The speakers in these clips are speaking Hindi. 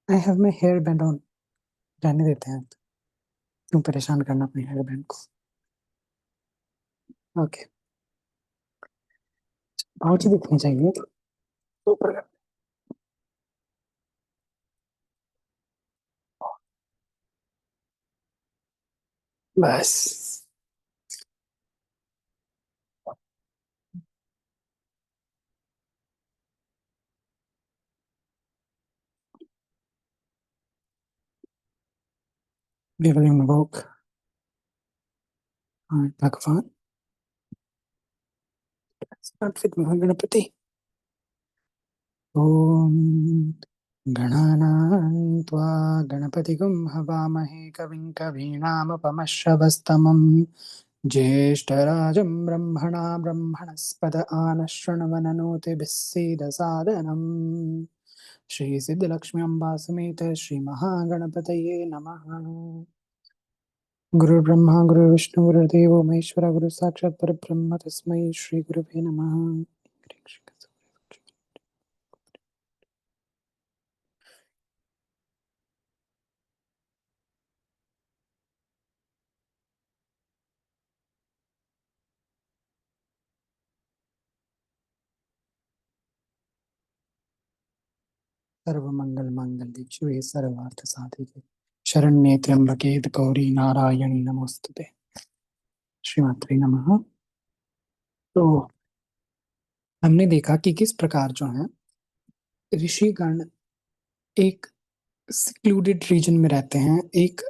I have my hair band on. रहने देते हैं, क्यों परेशान करना अपने हेयर बैंड को। ओके, पाउच दिखनी चाहिए तो ऊपर बस। We will invoke भगवान। Start with Mahaganapati. ओम गणानां त्वा गणपतिगुं हवामहे कविं कवीनामुपमश्रवस्तमं ज्येष्ठराजं ब्रह्मणा ब्रह्मणस्पद आनशृण्वन्नोतिभिः सीदसादनम्। श्री सिद्धलक्ष्मी अम्बा समेत श्री महागणपतये नमः। गुरु ब्रह्मा गुरु विष्णु गुरुदेवो महेश्वर गुरु साक्षात् परब्रह्म तस्मै श्री गुरुवे नमः। सर्वमंगल मांगल्ये शिवे सर्वार्थ साधिके शरण्ये त्र्यंबके गौरी नारायणी नमोस्तुते। श्रीमात्रे नमः। तो हमने देखा कि किस प्रकार जो है ऋषिगण एक सिक्लूडेड रीजन में रहते हैं, एक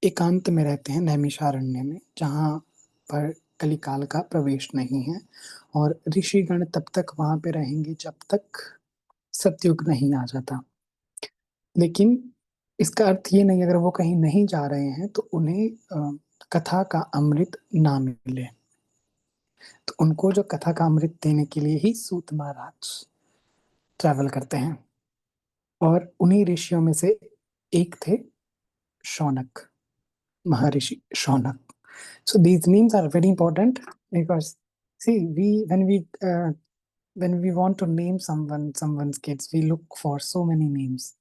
एकांत में रहते हैं, नैमिषारण्य में, जहाँ पर कलिकाल का प्रवेश नहीं है। और ऋषिगण तब तक वहां पे रहेंगे जब तक सतयुग नहीं आ जाता। लेकिन इसका अर्थ ये नहीं, अगर वो कहीं नहीं जा रहे हैं तो उन्हें कथा का अमृत ना मिले। तो उनको जो कथा का अमृत देने के लिए ही सूत महाराज ट्रैवल करते हैं। और उन्हीं ऋषियों में से एक थे शौनक, महर्षि Shaunak. So these names are very important because see, when we want to name someone's kids, we look for so many names.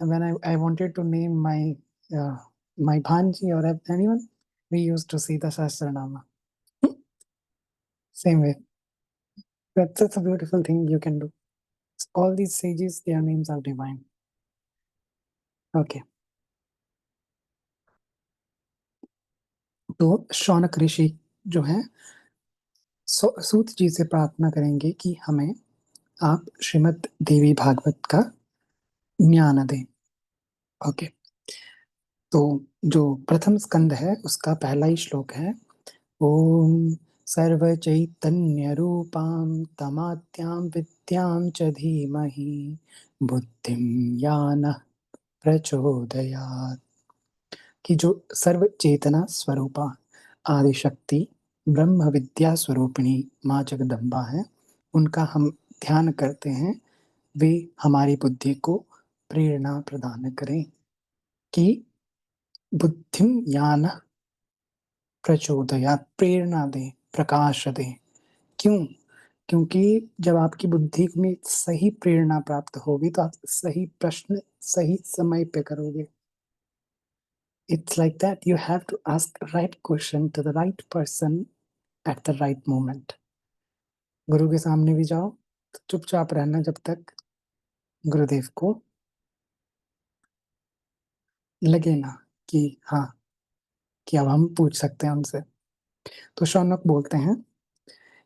And when I wanted to name uh, my Bhanji or anyone, we used to see the Sahasranama. Same way. That's such a beautiful thing you can do. All these sages, their names are divine. Okay. तो शौनक ऋषि जो है सूत जी से प्रार्थना करेंगे कि हमें आप श्रीमद् देवी भागवत का ज्ञान दें। ओके। तो जो प्रथम स्कंद है उसका पहला ही श्लोक है, ओम सर्वचैतन्य रूपां तमात्यां विद्यां च धीमहि बुद्धिं यानः प्रचोदयात्। कि जो सर्व चेतना स्वरूपा आदिशक्ति ब्रह्म विद्या स्वरूपिणी माँ जगदम्बा है, उनका हम ध्यान करते हैं, वे हमारी बुद्धि को प्रेरणा प्रदान करें कि बुद्धिम यान प्रचोदयात्, प्रेरणा दें, प्रकाश दें। क्यों? क्योंकि जब आपकी बुद्धि में सही प्रेरणा प्राप्त होगी तो आप सही प्रश्न सही समय पे करोगे। It's like that. You have to ask the right question to the right person at the right moment. गुरु के सामने भी जाओ तो चुपचाप रहना जब तक गुरुदेव को लगे ना कि हाँ, कि अब हम पूछ सकते हैं उनसे। तो शौनक बोलते हैं,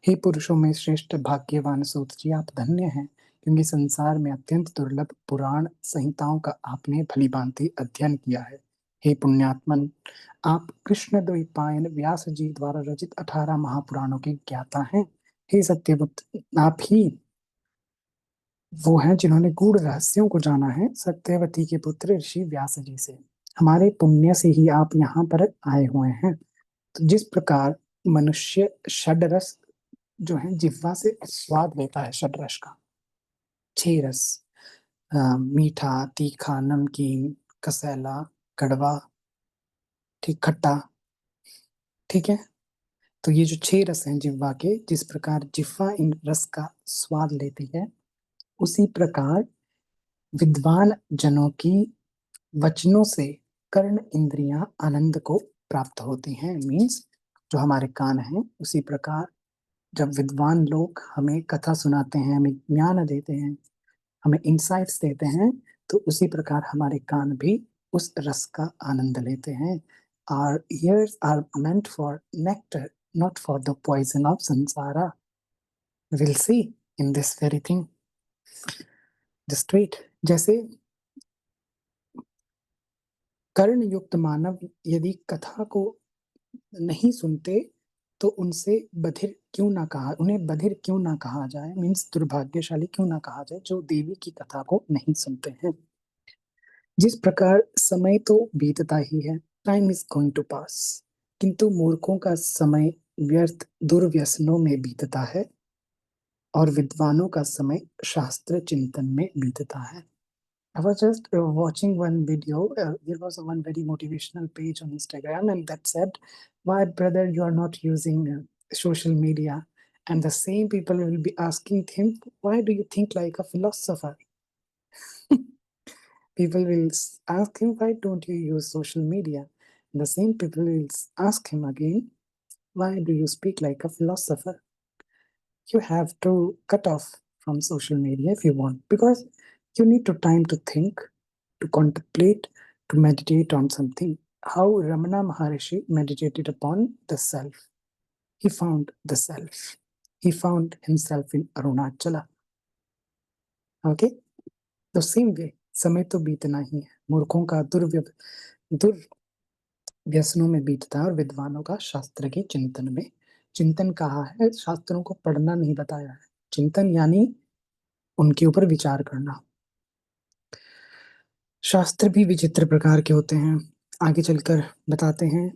हे पुरुषों में श्रेष्ठ भाग्यवान सूत जी, आप धन्य हैं, क्योंकि संसार में अत्यंत दुर्लभ पुराण संहिताओं का आपने भली भांति अध्ययन किया है। हे पुण्यात्मन, आप कृष्ण द्वैपायन व्यास जी द्वारा रचित 18 महापुराणों के ज्ञाता हैं। हे सत्यव्रत, आप ही वो हैं जिन्होंने गूढ़ रहस्यों को जाना है सत्यवती के पुत्र ऋषि व्यास जी से। हमारे पुण्य से ही आप यहाँ पर आए हुए हैं। तो जिस प्रकार मनुष्य षड्रस जो है जिह्वा से स्वाद लेता है, षड्रस का 6 रस, मीठा, तीखा, नमकीन, कसैला, कड़वा, ठीक, खट्टा, ठीक है। तो ये जो 6 रस हैं जिह्वा के, जिस प्रकार जिह्वा इन रस का स्वाद लेती है, उसी प्रकार विद्वान जनों की वचनों से कर्ण इंद्रियां आनंद को प्राप्त होती हैं। मीन्स जो हमारे कान हैं, उसी प्रकार जब विद्वान लोग हमें कथा सुनाते हैं, हमें ज्ञान देते हैं, हमें इंसाइट्स देते हैं, तो उसी प्रकार हमारे कान भी उस रस का आनंद लेते हैं। Our ears are meant for nectar, not for the poison of samsara. We'll see in this very thing. Just wait. जैसे कर्ण युक्त मानव यदि कथा को नहीं सुनते तो उनसे बधिर क्यों ना कहा, उन्हें बधिर क्यों ना कहा जाए, मीन्स दुर्भाग्यशाली क्यों ना कहा जाए जो देवी की कथा को नहीं सुनते हैं। जिस प्रकार समय तो बीतता ही है, टाइम इज गोइंग टू पास, किंतु मूर्खों का समय व्यर्थ दुर्व्यसनों में बीतता है और विद्वानों का समय शास्त्र चिंतन में बीतता है। I was just watching one video. There was one very motivational page on Instagram, and that said, "Why, brother, you are not using social media?" And the same people will be asking him, "Why do you think like a philosopher?" People will ask him, "Why don't you use social media?" And the same people will ask him again, "Why do you speak like a philosopher?" You have to cut off from social media if you want, because you need to time to think, to contemplate, to meditate on something. How Ramana Maharishi meditated upon the self. He found the self. He found himself in Arunachala. Okay? The same way, समय तो बीतना ही है। मूर्खों का दुर्व्यसनों में बीतता है और विद्वानों का शास्त्र के चिंतन में। चिंतन कहा है, शास्त्रों को पढ़ना नहीं बताया है। चिंतन यानी उनके ऊपर विचार करना। शास्त्र भी विचित्र प्रकार के होते हैं। आगे चलकर बताते हैं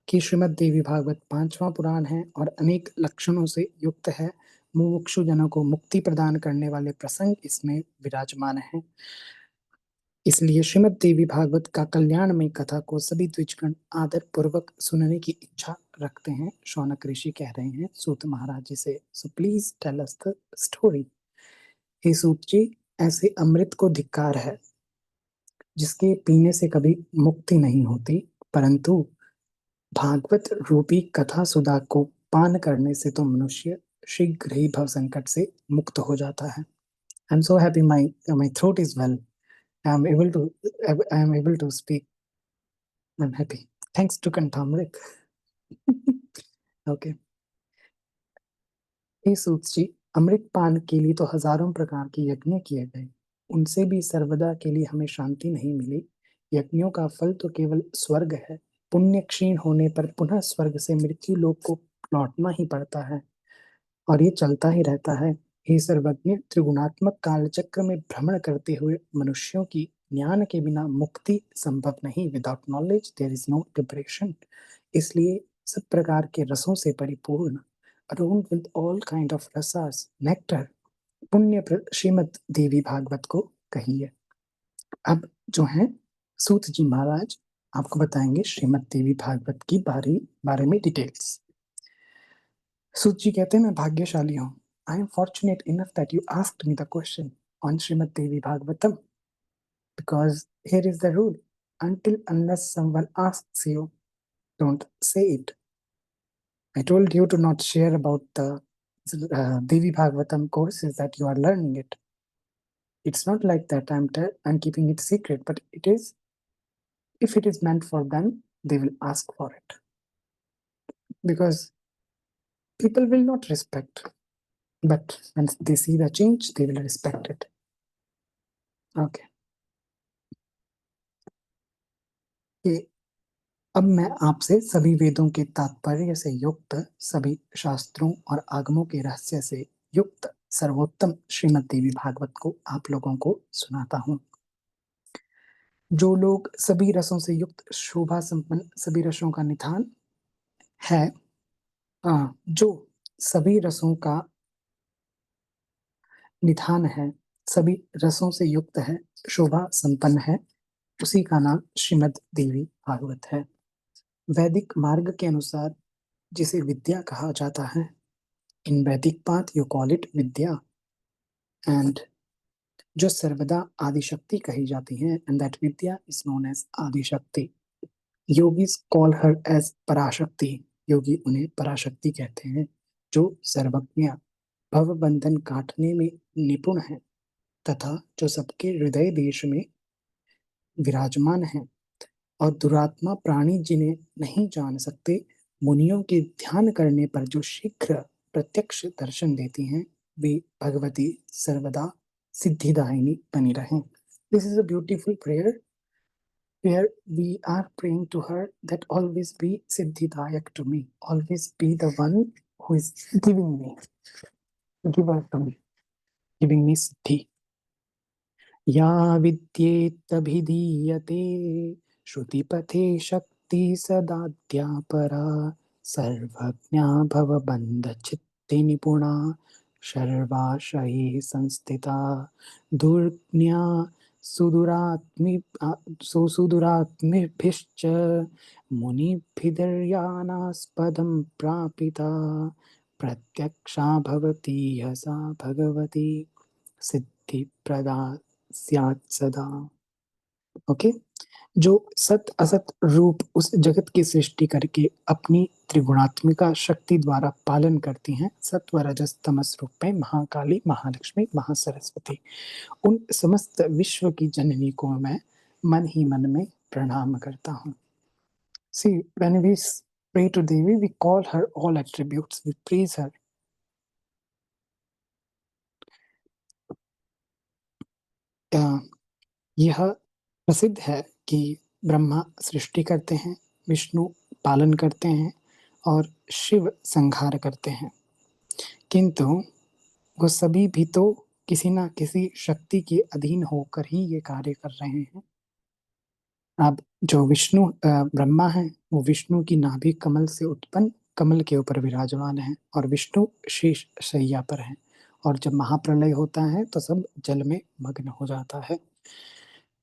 कि श्रीमद् देवी भागवत 5वां पुराण है और अनेक लक्षणों से युक्त है। मुमुक्षु जनों को मुक्ति प्रदान करने वाले प्रसंग इसमें विराजमान हैं। इसलिए श्रीमद् देवी भागवत का कल्याणमयी कथा को सभी द्विजगण आदर पूर्वक सुनने की इच्छा रखते हैं। शौनक ऋषि कह रहे हैं सूत महाराज जी से, so please tell us the story. हे सूत जी, ऐसे अमृत को धिक्कार है जिसके पीने से कभी मुक्ति नहीं होती, परंतु भागवत रूपी कथा सुधा को पान करने से तो मनुष्य शीघ्र ही भव संकट से मुक्त हो जाता है। I am so happy, my throat is well. I am able to speak. I'm happy. Thanks to Kantamrit. Okay. हे सूत जी, अमृत पान के लिए तो हजारों प्रकार के यज्ञ किए गए, उनसे भी सर्वदा के लिए हमें शांति नहीं मिली। यज्ञों का फल तो केवल स्वर्ग है। पुण्य क्षीण होने पर पुनः स्वर्ग से मृत्यु लोक को लौटना ही पड़ता है और ये चलता ही रहता है। हे सर्वज्ञ, त्रिगुणात्मक कालचक्र में भ्रमण करते हुए मनुष्यों की ज्ञान के बिना मुक्ति संभव नहीं। Without knowledge there is no liberation. इसलिए सब प्रकार के रसों से परिपूर्ण, adorn with all kind of rasas, nectar, पुण्य श्रीमद देवी भागवत को कहिए। अब जो है सूत जी महाराज आपको बताएंगे श्रीमद देवी भागवत की बारे में डिटेल्स। सूत जी कहते हैं, मैं भाग्यशाली हूँ। I am fortunate enough that you asked me the question on Srimad Devi Bhagavatam, because here is the rule: until unless someone asks you, don't say it. I told you to not share about the Devi Bhagavatam courses that you are learning it. It's not like that I'm keeping it secret, but it is, if it is meant for them, they will ask for it. Because people will not respect, but when they see the change, they will respect it. Okay. कि अब मैं आपसे सभी वेदों के तात्पर्य से युक्त, सभी शास्त्रों और आगमों के रहस्य से युक्त सर्वोत्तम श्रीमद् देवी भागवत को आप लोगों को सुनाता हूँ। जो लोग सभी रसों से युक्त, शोभा संपन्न, सभी रसों का निधान है, जो सभी रसों का निधान है, सभी रसों से युक्त है, शोभा संपन्न है, उसी का नाम श्रीमद् देवी भागवत है। वैदिक मार्ग के अनुसार जिसे विद्या कहा जाता है, in Vedic path you call it Vidya, and जो सर्वदा आदिशक्ति कही जाती है, and that vidya is known as Adishakti. Yogis call her as Parashakti, योगी उन्हें पराशक्ति कहते हैं, जो सर्वज्ञ, भव बंधन काटने में निपुण है तथा जो सबके हृदय देश में विराजमान है, और दुरात्मा प्राणी जिन्हें नहीं जान सकते, मुनियों के ध्यान करने पर जो शीघ्र प्रत्यक्ष दर्शन देती हैं, वे भगवती सर्वदा सिद्धिदायिनी बनी रहें। This is a beautiful prayer where we are praying to her that always be Siddhidayak to me, always be the one who is giving me, giver to me, giving me Siddhi. या विद्येतभिधीयते श्रुतिपथे शक्ति सदाद्या परा, सर्वज्ञा भवबन्धचित्ते निपुणा, सर्वाशये संस्थिता, दुर्ज्ञा सुदुरात्मि सुदुरात्मिभिश्च मुनिभिर्यानास्पदं प्रापिता, प्रत्यक्षा भवति सा भगवती सिद्धि प्रदा स्यात् सदा। ओके, जो सत असत रूप उस जगत की सृष्टि करके अपनी त्रिगुणात्मिका शक्ति द्वारा पालन करती हैं, सत्व रजस तमस रूप में महाकाली, महालक्ष्मी, महासरस्वती, उन समस्त विश्व की जननी को मैं मन ही मन में प्रणाम करता हूँ। See, when we pray to Devi, we call her all attributes, we praise her. यह प्रसिद्ध है कि ब्रह्मा सृष्टि करते हैं, विष्णु पालन करते हैं और शिव संहार करते हैं, किंतु वो सभी भी तो किसी ना किसी शक्ति के अधीन होकर ही ये कार्य कर रहे हैं। अब जो विष्णु ब्रह्मा है, वो विष्णु की नाभि कमल से उत्पन्न कमल के ऊपर विराजमान है, और विष्णु शीश शैया पर है, और जब महाप्रलय होता है तो सब जल में मग्न हो जाता है।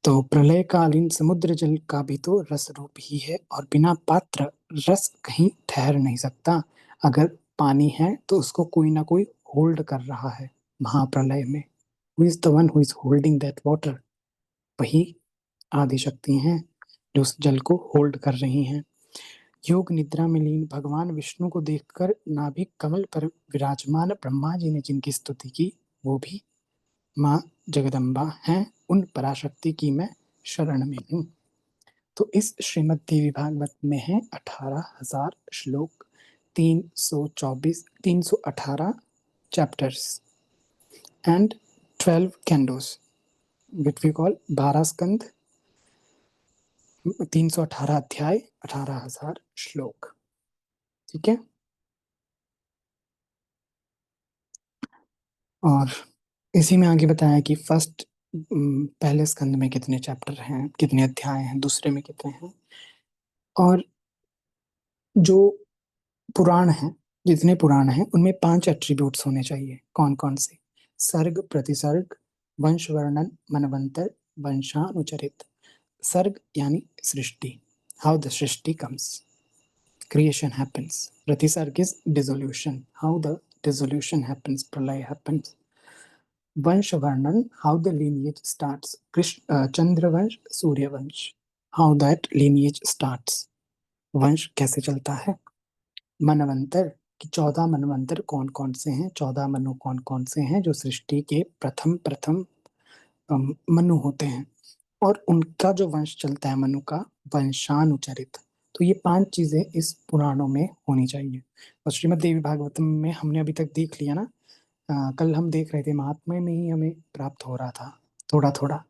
तो प्रलयकालीन समुद्र जल का भी तो रस रूप ही है, और बिना पात्र रस कहीं ठहर नहीं सकता। अगर पानी है तो उसको कोई ना कोई होल्ड कर रहा है महाप्रलय में। Who is the one who is holding that water? वही आदिशक्ति हैं जो उस जल को होल्ड कर रही हैं। योग निद्रा में लीन भगवान विष्णु को देखकर नाभिक कमल पर विराजमान ब्रह्मा जी ने जिनकी स्तुति की, वो भी माँ जगदम्बा हैं। उन पराशक्ति की मैं शरण में हूँ। तो इस श्रीमद् देवी भागवत में है 18,000 श्लोक, 318 chapters and 12 cantos, which we call 12 skandh, 318 अध्याय, 18,000 श्लोक। ठीक है, और इसी में आगे बताया कि फर्स्ट पहले स्कंद में कितने चैप्टर हैं, कितने अध्याय हैं, दूसरे में कितने हैं, और जो पुराण हैं, जितने पुराण हैं उनमें 5 एट्रीब्यूट्स होने चाहिए। कौन कौन से? सर्ग, प्रतिसर्ग, वंश वर्णन, मनवंतर, वंशानुचरित। सर्ग यानी सृष्टि, how the srishti comes, creation happens. Pratisarg is dissolution, how the dissolution happens, pralay happens. Vansh Varnan, how the lineage starts. Chandravansh, Suryavansh, how that lineage starts. वंश कैसे चलता है। मनवंतर कि 14 मनवंतर कौन कौन से हैं, 14 मनु कौन कौन से हैं जो सृष्टि के प्रथम प्रथम मनु होते हैं, और उनका जो वंश चलता है मनु का, वंशानुचरित। तो ये 5 चीजें इस पुराणों में होनी चाहिए। और श्रीमद् देवी भागवतम में हमने अभी तक देख लिया ना, कल हम देख रहे थे महात्म्य में ही हमें प्राप्त हो रहा था, थोड़ा थोड़ा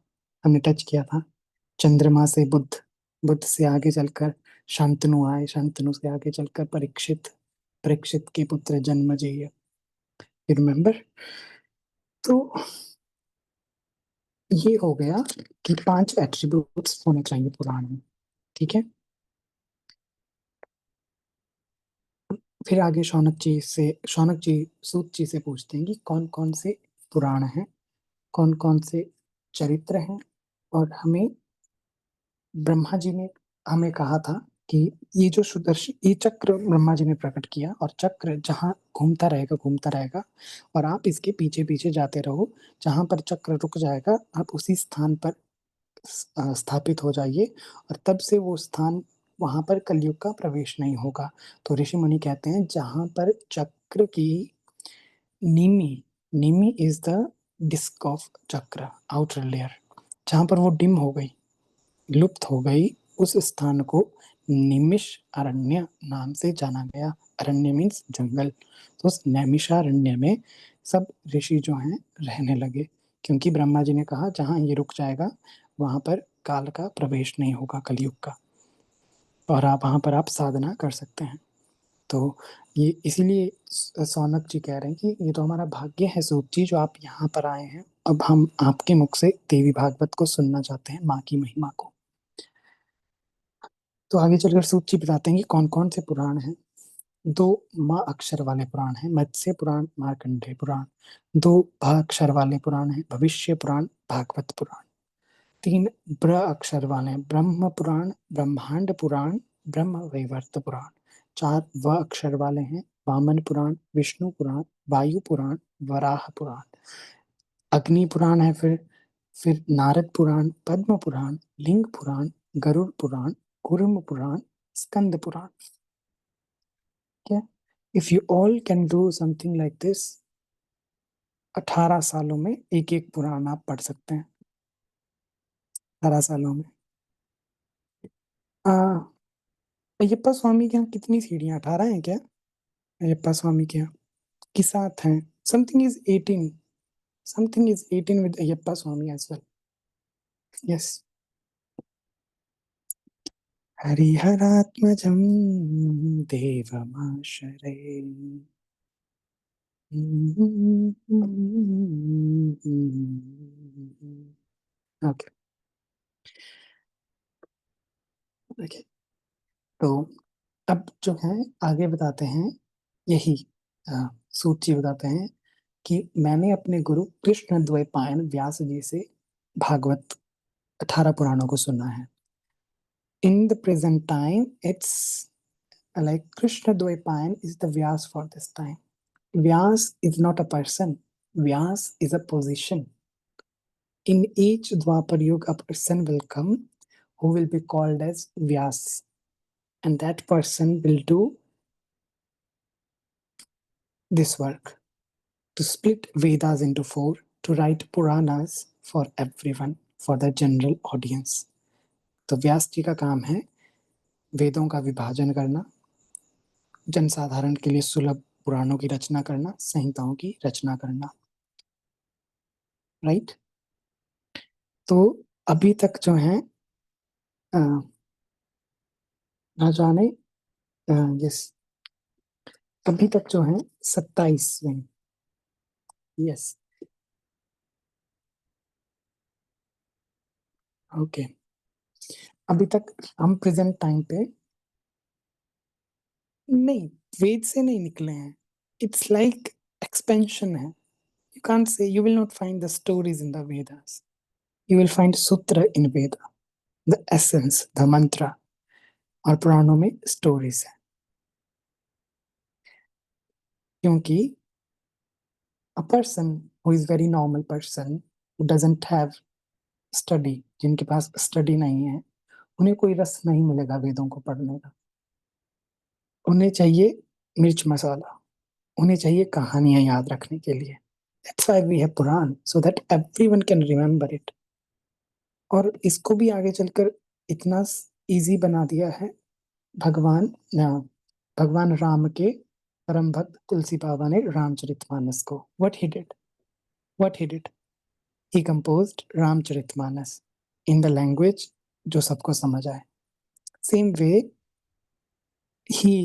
हमने टच किया था। चंद्रमा से बुद्ध, बुद्ध से आगे चलकर शांतनु आए, शांतनु से आगे चलकर परीक्षित, परीक्षित के पुत्र जन्मजेय, यू रिमेम्बर। तो ये हो गया कि 5 एट्रीब्यूट्स होने चाहिए पुराण में। ठीक है, फिर आगे शौनक जी सूत जी से पूछते हैं कि कौन कौन से पुराण हैं, कौन कौन से चरित्र हैं, और हमें ब्रह्मा जी ने हमें कहा था कि ये जो सुदर्शन, ये चक्र ब्रह्मा जी ने प्रकट किया, और चक्र जहां घूमता रहेगा, और आप इसके पीछे पीछे जाते रहो। जहां पर चक्र रुक जाएगा, आप उसी स्थान पर स्थापित हो जाइए, और तब से वो स्थान, वहां पर कलयुग का प्रवेश नहीं होगा। तो ऋषि मुनि कहते हैं, जहां पर चक्र की निमी, निमी इज द डिस्क ऑफ चक्र, आउटर लेयर, जहां पर वो डिम हो गई, लुप्त हो गई, उस स्थान को निमिष अरण्य नाम से जाना गया। अरण्य मीन्स जंगल। तो उस नैमिषारण्य में सब ऋषि जो हैं रहने लगे, क्योंकि ब्रह्मा जी ने कहा जहां ये रुक जाएगा वहां पर काल का प्रवेश नहीं होगा, कलयुग का, और आप वहां पर आप साधना कर सकते हैं। तो ये इसीलिए सौनक जी कह रहे हैं कि ये तो हमारा भाग्य है सूत जी, जो आप यहाँ पर आए हैं। अब हम आपके मुख से देवी भागवत को सुनना चाहते हैं, माँ की महिमा को। तो आगे चलकर सूत जी बताते हैं कि कौन कौन से पुराण हैं। दो माँ अक्षर वाले पुराण हैं, मत्स्य पुराण, मार्कंडेय पुराण। दो भा अक्षर वाले पुराण हैं, भविष्य पुराण, भागवत पुराण। तीन ब्र अक्षर वाले हैं, ब्रह्म पुराण, ब्रह्मांड पुराण, ब्रह्म वैवर्त पुराण। चार व अक्षर वाले हैं, वामन पुराण, विष्णु पुराण, वायु पुराण, वराह पुराण। अग्नि पुराण है, फिर नारद पुराण, पद्म पुराण, लिंग पुराण, गरुड़ पुराण, कूर्म पुराण, स्कंद पुराण। क्या if you all can do something like this, 18 सालों में एक एक पुराण आप पढ़ सकते हैं। 18 सालों में। आ, अयप्पा स्वामी के यहाँ कितनी सीढ़ियाँ, 18 हैं क्या? अयप्पा स्वामी के यहाँ की साथ हैं। Something is 18, something is 18 with Ayyappa Swami as well. Yes. हरिहरात्मजं देवमाश्रये। Okay, okay. तो अब जो है आगे बताते हैं, यही सूची बताते हैं कि मैंने अपने गुरु कृष्ण द्वैपायन व्यास जी से भागवत 18 पुराणों को सुना है। In the present time it's like Krishna Dvaipayan is the Vyas for this time. Vyas is not a person. Vyas is a position. In each Dwapar Yuga, a person will come who will be called as Vyas, and that person will do this work to split Vedas into four, to write Puranas for everyone, for the general audience. तो व्यास जी का काम है वेदों का विभाजन करना, जनसाधारण के लिए सुलभ पुराणों की रचना करना, संहिताओं की रचना करना। राइट। तो अभी तक जो है ना जाने, यस, अभी तक जो है 27वें। यस। ओके। अभी तक हम प्रेजेंट टाइम पे नहीं, वेद से नहीं निकले हैं। इट्स लाइक एक्सपेंशन है। You can't say, you will not find the stories in the Vedas, you will find सूत्र इन वेदा, द एसेंस, द मंत्र। और पुराणों में स्टोरीज है, क्योंकि a person who is very normal person who doesn't have study, जिनके पास स्टडी नहीं है, उन्हें कोई रस नहीं मिलेगा वेदों को पढ़ने का। उन्हें चाहिए मिर्च मसाला, उन्हें चाहिए कहानियां याद रखने के लिए। That's why we have Puran, so that everyone can remember it. और इसको भी आगे चलकर इतना इजी बना दिया है भगवान भगवान राम के परम भक्त तुलसी बाबा ने रामचरितमानस को। What he did, he composed Ramcharitmanas in the language जो सबको समझ आए। Same way, he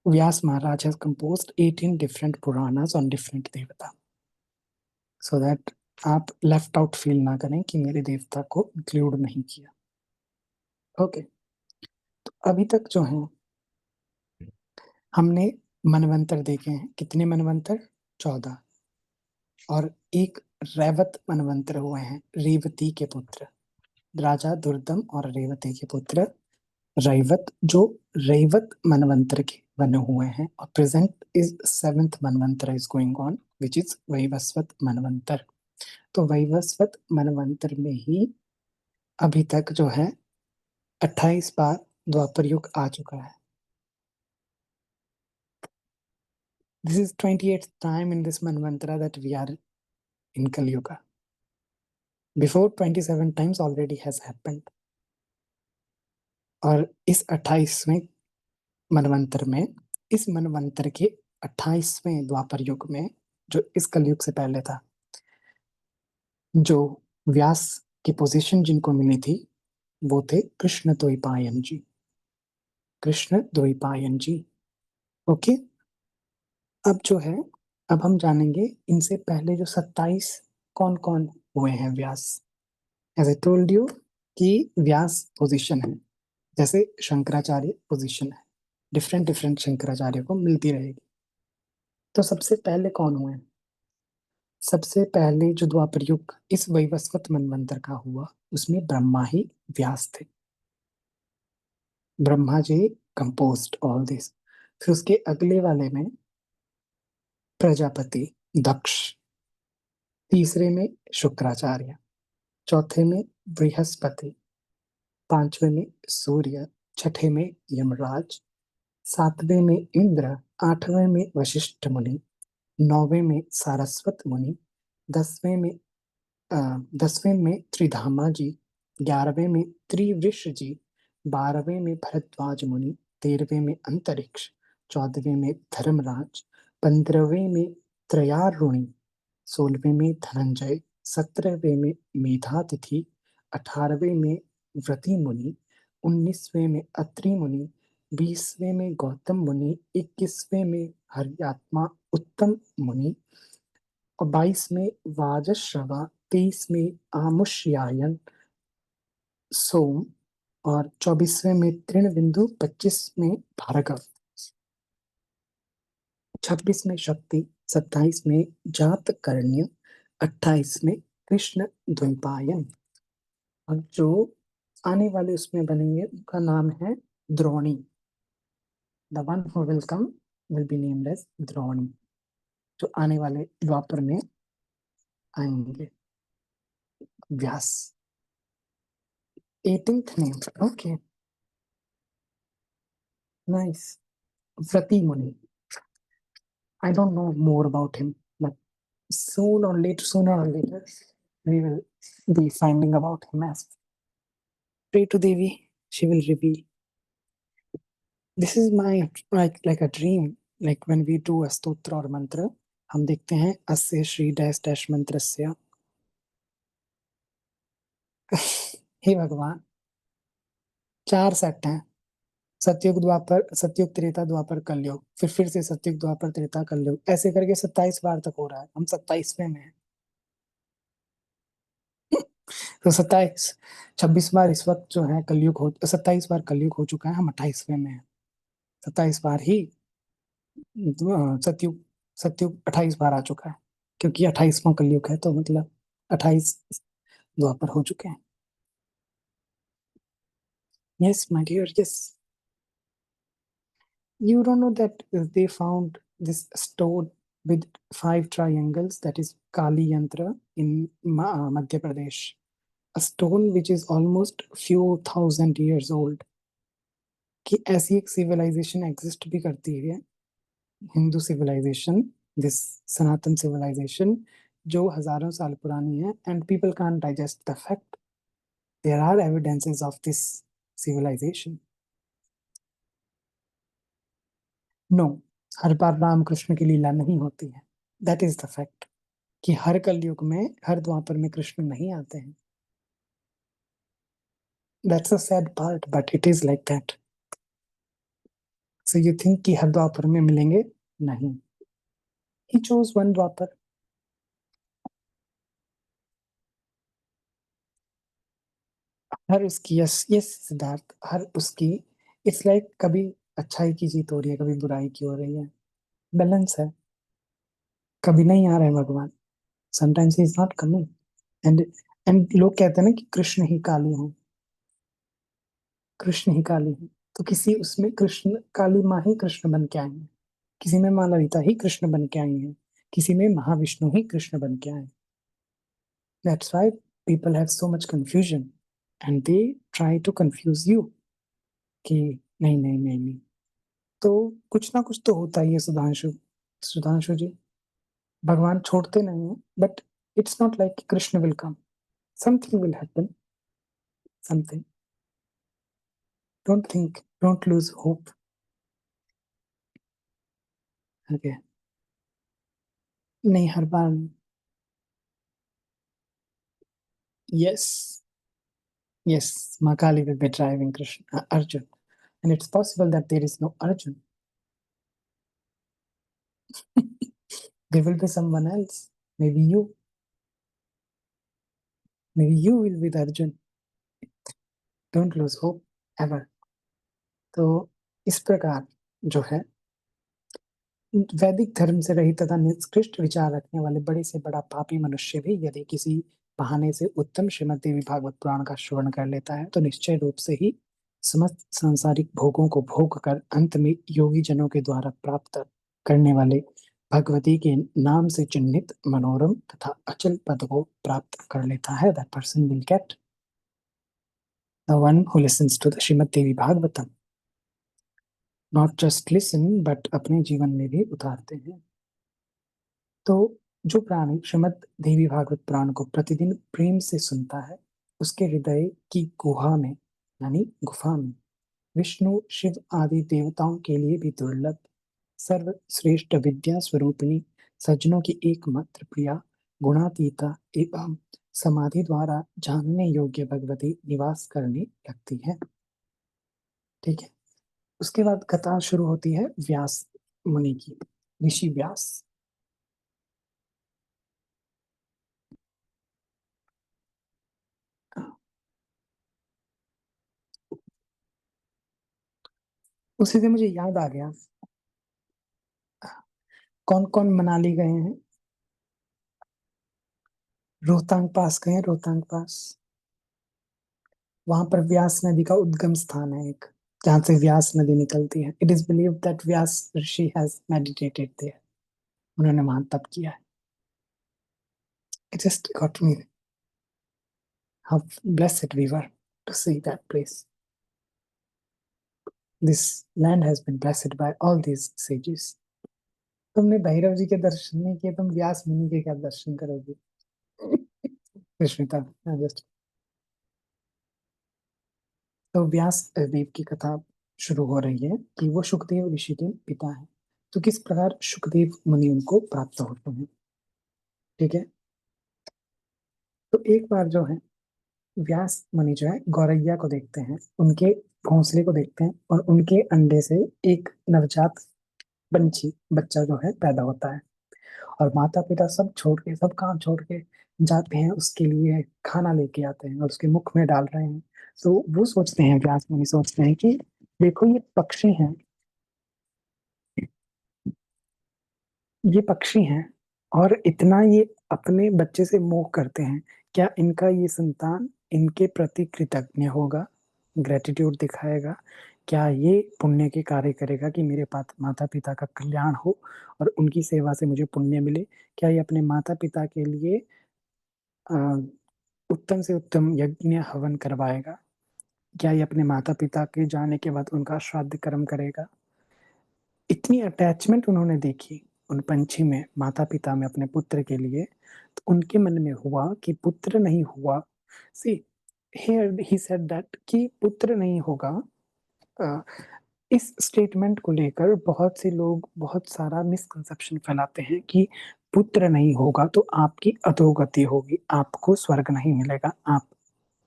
Vyas Maharaj has composed 18 different Puranas on different devata, so that आप लेफ्ट आउट फील ना करें कि मेरे देवता को इंक्लूड नहीं किया। ओके। तो अभी तक जो है हमने मनवंतर देखे हैं। कितने मनवंतर? 14। और एक रैवत मनवंतर हुए हैं, रेवती के पुत्र, राजा दुर्दम और रेवती के पुत्र रैवत, जो रैवत मनवंतर के बने हुए हैं, और present is 7th manvantara is going on, which is Vaivasvata manvantara. तो वैवस्वत मनवंतर में ही अभी तक जो है 28 बार द्वापर युग आ चुका है। This is 28th time in this manvantara that we are in Kali Yuga. Before 27 times already has happened. और इस 28वें मनवंतर में, इस मनवंतर के 28वें द्वापर युग में, जो इस कलयुग से पहले था, जो व्यास की पोजीशन जिनको मिली थी वो थे कृष्ण द्वैपायन जी। कृष्ण द्वैपायन जी। ओके, अब जो है, अब हम जानेंगे इनसे पहले जो 27 कौन कौन हुए हैं व्यास। एज आई टोल्ड यू कि व्यास पोजीशन है, जैसे शंकराचार्य पोजीशन है, डिफरेंट डिफरेंट शंकराचार्य को मिलती रहेगी। तो सबसे पहले कौन हुए? सबसे पहले जो द्वापर युग इस वैवस्वत मनवंतर का हुआ, उसमें ब्रह्मा ही व्यास थे। Brahma ji composed all this. फिर उसके अगले वाले में प्रजापति दक्ष, तीसरे में शुक्राचार्य, चौथे में बृहस्पति, पांचवें में सूर्य, छठे में यमराज, सातवें में इंद्र, आठवें में वशिष्ठ मुनि, नौवें में सारस्वत मुनि, दसवें में 10वें में त्रिधामा जी, 11वें में त्रिवृष जी, 12वें में भरद्वाज मुनि, 13वें में अंतरिक्ष, 14वें में धर्मराज, 15वें में त्रयारुणी, 16वें में धनंजय, 17वें में मेधातिथि, 18वें में व्रति मुनि, 19वें में अत्रि मुनि, 20वें में गौतम मुनि, 21वें में हरियात्मा उत्तम मुनि, और 22 में वाजश्रवा, 23 में आमुष्यायन सोम, और 24वें में तृणबिंदु, 25 में भार्गव, 26 में शक्ति, 27 में जातकर्ण्य, 28 में कृष्ण द्वैपायन। और जो आने वाले उसमें बनेंगे उनका नाम है Droni. The one who will come will be named as Droni, जो आने वाले द्वापर में आएंगे। व्यास 18th name. Okay, nice. Vrati Muni. I don't know more about him, but sooner or later, we will be finding about him as. Pray to Devi, she will reveal. This is my like a dream. Like when we do a stotra or mantra, हम देखते हैं अस्य श्री डैश डैश मंत्रस्य। हे भगवान, 4 सेट हैं। सतयुग द्वापर, सतयुग त्रेता द्वापर कलयुग, फिर से सतयुग द्वापर त्रेता कलयुग, ऐसे करके 27 बार तक हो रहा है। हम 27वें में हैं। तो 27, 26 बार इस वक्त जो है कलयुग हो, 27 बार कलयुग हो चुका है, हम 28वें में हैं। 27 बार ही सतयुग, सतयुग 28 बार आ चुका है, क्योंकि 28वां कलयुग है, तो मतलब 28 द्वापर हो चुके हैं। Yes my dear, yes. You don't know that they found this stone with 5 triangles, that is Kali Yantra in Madhya Pradesh. A stone which is almost few thousand years old. कि ऐसी एक civilization exist भी करती है, Hindu civilization, this Sanatan civilization, जो हजारों साल पुरानी है, and people can't digest the fact. There are evidences of this civilization. No, हर बार राम कृष्ण की लीला नहीं होती है। That is the fact. कि हर कलयुग में, हर द्वापर में कृष्ण नहीं आते हैं। That's a sad part, but it is like that. So you think कि हर द्वापर में मिलेंगे? नहीं। He chose one द्वापर. हर उसकी, यस यस सिद्धार्थ, हर उसकी, इट्स लाइक कभी अच्छाई की जीत हो रही है, कभी बुराई की हो रही है, बैलेंस है। कभी नहीं आ रहे हैं भगवान, sometimes he is not coming. And and लोग कहते हैं ना कि कृष्ण ही काली हैं। कृष्ण ही काली है, तो किसी उसमें कृष्ण काली माँ ही कृष्ण बन के आई है, किसी में माँ ललिता ही कृष्ण बन के आई है, किसी में महाविष्णु ही कृष्ण बन के आए। That's why people have so much confusion and they try to confuse you कि नहीं नहीं नहीं नहीं, तो कुछ ना कुछ तो होता ही है सुधांशु। सुधांशु जी, भगवान छोड़ते नहीं है, but it's not like Krishna will come, something will happen, something. Don't think, don't lose hope. Okay, नहीं हर बार। Yes, yes, Makali will be driving Krishna, Arjun, and it's possible that there is no Arjun. There will be someone else. Maybe you. Maybe you will be the Arjun. Don't lose hope ever. तो इस प्रकार जो है वैदिक धर्म से रहित तथा निष्कृष्ट विचार रखने वाले बड़े से बड़ा पापी मनुष्य भी यदि किसी बहाने से उत्तम श्रीमद् देवी भागवत पुराण का श्रवण कर लेता है तो निश्चय रूप से ही समस्त सांसारिक भोगों को भोग कर अंत में योगी जनों के द्वारा प्राप्त करने वाले भगवती के नाम से चिन्हित मनोरम तथा अचल पद को प्राप्त कर लेता है। That person will get the one who listens to the Shrimad Devi Bhagavatam, not just listen but अपने जीवन में भी उतारते हैं। तो जो प्राणी श्रीमद् देवी भागवत पुराण को प्रतिदिन प्रेम से सुनता है उसके हृदय की गुहा में यानी गुफा में विष्णु शिव आदि देवताओं के लिए भी दुर्लभ सर्वश्रेष्ठ विद्या स्वरूपिणी सज्जनों की एकमात्र प्रिया गुणातीता एवं समाधि द्वारा जानने योग्य भगवती निवास करने लगती है। ठीक है, उसके बाद कथा शुरू होती है व्यास मुनि की, ऋषि व्यास। उसी से मुझे याद आ गया, कौन कौन मनाली गए हैं? रोहतांग पास गए हैं, रोहतांग पास। वहां पर व्यास नदी का उद्गम स्थान है एक, जहां से व्यास नदी निकलती है। It is believe that Vyas rishi has meditated there, उन्होंने वहां तप किया है। It just got me how blessed we were to see that place. This land has been blessed by all these sages. तुमने भैरव जी के दर्शन नहीं किए, तुम व्यास मुनि के क्या दर्शन करोगे? कृष्णता जस्ट। तो व्यास देव की कथा शुरू हो रही है कि वो सुखदेव ऋषि के पिता हैं। तो किस प्रकार सुखदेव मुनि उनको प्राप्त होते हैं। ठीक है, तो एक बार जो है व्यास मुनि जो है गौरैया को देखते हैं, उनके घोंसले को देखते हैं और उनके अंडे से एक नवजात पंछी बच्चा जो है पैदा होता है। और माता पिता सब छोड़ के, सब काम छोड़ के जाते हैं, उसके लिए खाना लेके आते हैं और उसके मुख में डाल रहे हैं। तो वो सोचते हैं, व्यास मुनि सोचते हैं कि देखो ये पक्षी हैं, ये पक्षी हैं और इतना ये अपने बच्चे से मोह करते हैं, क्या इनका ये संतान इनके प्रति कृतज्ञ होगा, ग्रेटिट्यूड दिखाएगा? क्या ये पुण्य के कार्य करेगा कि मेरे माता पिता का कल्याण हो और उनकी सेवा से मुझे पुण्य मिले? क्या ये अपने माता पिता के लिए अ, उत्तम से उत्तम यज्ञ हवन करवाएगा? क्या ये अपने माता पिता के जाने के बाद उनका श्राद्ध कर्म करेगा? इतनी अटैचमेंट उन्होंने देखी उन पंछी में, माता पिता में, अपने पुत्र के लिए। तो उनके मन में हुआ कि पुत्र नहीं हुआ। सी, हियर ही सेड दैट कि पुत्र नहीं होगा। अ, इस स्टेटमेंट को लेकर बहुत से लोग बहुत सारा मिसकंसेप्शन फैलाते हैं कि पुत्र नहीं होगा तो आपकी अधोगति होगी, आपको स्वर्ग नहीं मिलेगा, आप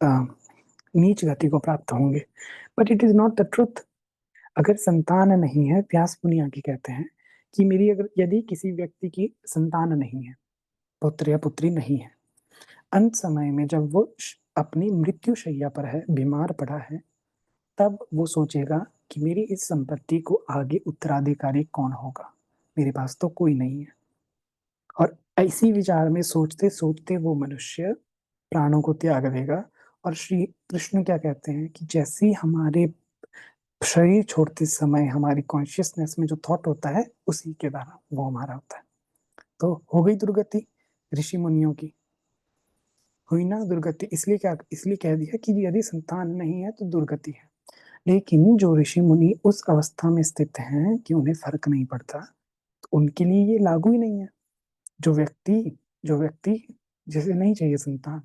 अ, नीच गति को प्राप्त होंगे। But it is not the truth. अगर संतान नहीं है, व्यास मुनि आगे कहते हैं कि मेरी अगर यदि किसी व्यक्ति की संतान नहीं है, पुत्र या पुत्री नहीं है, अंत समय में जब वो अपनी मृत्यु शैया पर है, बीमार पड़ा है, तब वो सोचेगा कि मेरी इस संपत्ति को आगे उत्तराधिकारी कौन होगा, मेरे पास तो कोई नहीं है। और ऐसी विचार में सोचते सोचते वो मनुष्य प्राणों को त्याग देगा और श्री कृष्ण क्या कहते हैं कि जैसे ही हमारे शरीर छोड़ते समय हमारी कॉन्शियसनेस में जो थॉट होता है उसी के द्वारा वो हमारा होता है। तो हो गई दुर्गति ऋषि मुनियों की, हुई ना दुर्गति। इसलिए कह दिया कि यदि संतान नहीं है तो दुर्गति है। लेकिन जो ऋषि मुनि उस अवस्था में स्थित हैं कि उन्हें फर्क नहीं पड़ता, तो उनके लिए ये लागू ही नहीं है। जो व्यक्ति जिसे नहीं चाहिए संतान,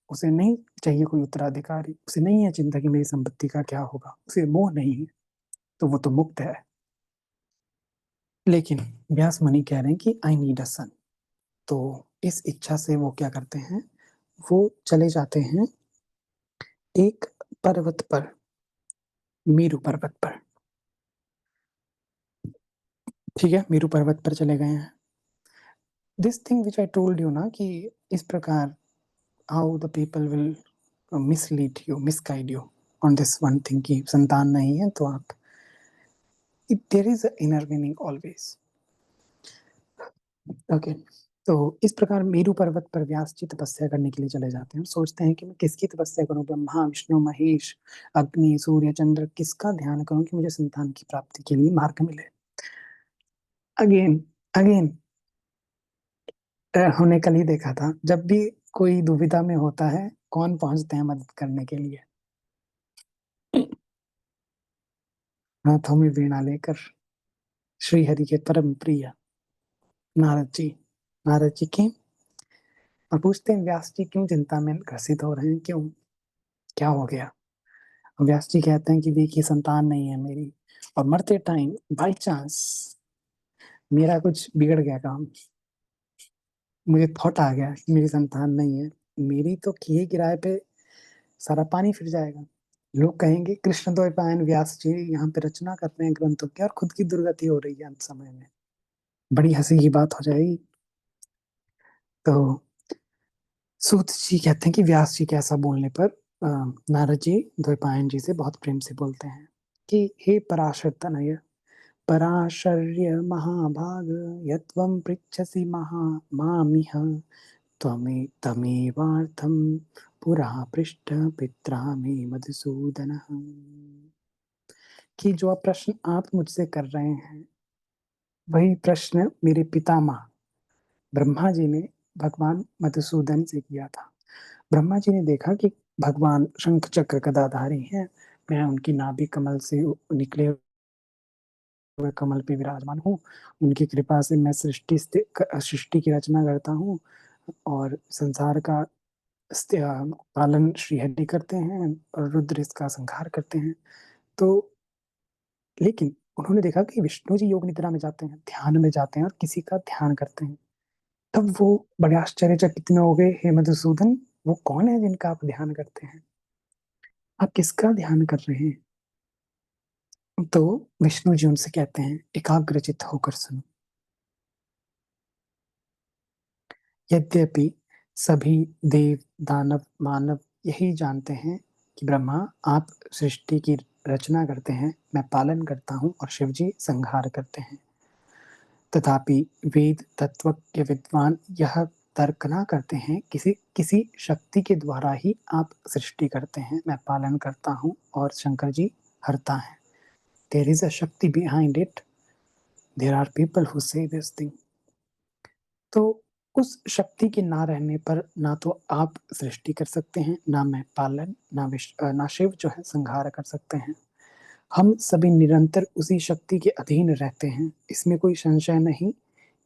उसे नहीं चाहिए कोई उत्तराधिकारी, उसे नहीं है चिंता कि मेरी संपत्ति का क्या होगा, उसे मोह नहीं है, तो वो तो मुक्त है। लेकिन व्यास मुनि कह रहे हैं कि आई नीड अ सन। तो इस इच्छा से वो क्या करते हैं, वो चले जाते हैं एक पर्वत पर, मेरु पर्वत पर। ठीक है, मेरु पर्वत पर चले गए हैं। This thing which I told you ना कि इस प्रकार how the people will mislead you, misguide you on this one thing कि संतान नहीं है तो आप, there is a inner meaning always. Okay, तो इस प्रकार मेरु पर्वत पर व्यास जी तपस्या करने के लिए चले जाते हैं। सोचते हैं कि मैं किसकी तपस्या करूं, ब्रह्मा विष्णु महेश अग्नि सूर्य चंद्र, किसका ध्यान करूं कि मुझे संतान की प्राप्ति के लिए मार्ग मिले। अगेन अगेन हमने कल ही देखा था, जब भी कोई दुविधा में होता है कौन पहुंचते हैं मदद करने के लिए, हाथों में वीणा लेकर श्री हरि के परम प्रिय नारद जी। नारद जी के और पूछते हैं व्यास जी क्यों चिंता में ग्रसित हो रहे हैं, क्यों, क्या हो गया। व्यास जी कहते हैं कि देखिए संतान नहीं है मेरी, और मरते टाइम बाई चांस मेरा कुछ बिगड़ गया काम, मुझे थॉट आ गया कि मेरी संतान नहीं है, मेरी तो किए किराए पे सारा पानी फिर जाएगा। लोग कहेंगे कृष्ण द्वैपायन व्यास जी यहाँ पे रचना कर रहे हैं ग्रंथों की और खुद की दुर्गति हो रही है अंत समय में, बड़ी हंसी की बात हो जाएगी। तो सूत जी कहते हैं कि व्यास जी के ऐसा बोलने पर नारद जी द्वैपायन जी से बहुत प्रेम से बोलते हैं कि हे पराशर तनय, पराशर्य महाभाग, यत्वं पृच्छसि मामिह, त्वमे तमेवार्थं पुरा पृष्ठ पित्रा मे मधुसूदन। कि जो प्रश्न आप मुझसे कर रहे हैं वही प्रश्न मेरे पितामह ब्रह्मा जी ने भगवान मधुसूदन से किया था। ब्रह्मा जी ने देखा कि भगवान शंख चक्र गदाधारी हैं, मैं उनकी नाभि कमल से निकले हुए कमल पे विराजमान हूँ, उनकी कृपा से मैं सृष्टि की रचना करता हूँ और संसार का पालन श्रीहरि करते हैं और रुद्र इसका संहार करते हैं। तो लेकिन उन्होंने देखा कि विष्णु जी योग निद्रा में जाते हैं, ध्यान में जाते हैं और किसी का ध्यान करते हैं। तब वो बड़े आश्चर्यचकित में हो गए, हे मधुसूदन वो कौन है जिनका आप ध्यान करते हैं, आप किसका ध्यान कर रहे हैं। तो विष्णु जी उनसे कहते हैं एकाग्रचित होकर सुनो। यद्यपि सभी देव दानव मानव यही जानते हैं कि ब्रह्मा आप सृष्टि की रचना करते हैं, मैं पालन करता हूँ और शिव जी संहार करते हैं, तथापि वेद तत्व के विद्वान यह तर्क ना करते हैं किसी किसी शक्ति के द्वारा ही आप सृष्टि करते हैं, मैं पालन करता हूँ और शंकर जी हरता है। There is a shakti behind it, there are people who say this thing. तो उस शक्ति के ना रहने पर ना तो आप सृष्टि कर सकते हैं, ना मैं पालन, ना शिव जो है संहार कर सकते हैं। हम सभी निरंतर उसी शक्ति के अधीन रहते हैं, इसमें कोई संशय नहीं